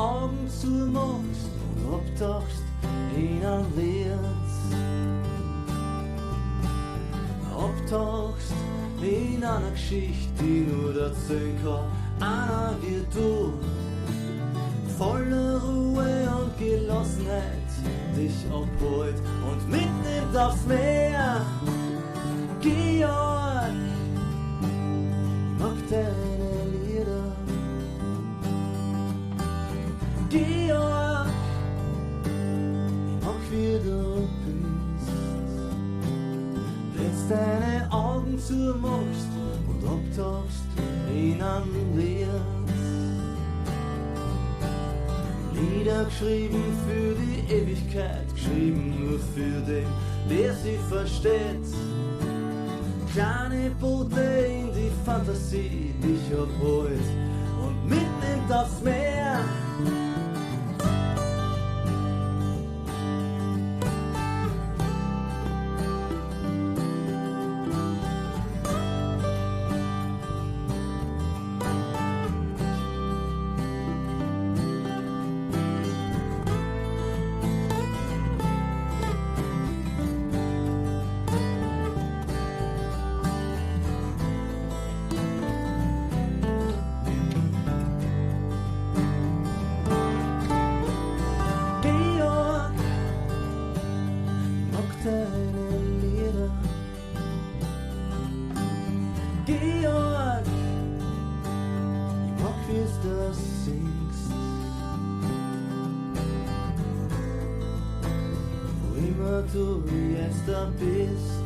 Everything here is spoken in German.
Augen zumachst und abtauchst in ein Lied. Abtauchst in einer Geschichte, die nur erzählen kann einer wie du. Voller Ruhe und Gelassenheit dich abholt und mitnimmt aufs Meer. Georg, ich mag deine Lieder. Georg, ich mag wie du bist. Wenn's deine Augen zumachst und abtauchst in ein Lied. Lieder geschrieben für die Ewigkeit, geschrieben nur für den, der sie versteht. Kleine Boote in die Fantasie, dich abholt und mitnimmt aufs Meer. Deine Lieder, Georg, ich mag wie's das singst. Wo immer du jetzt da bist,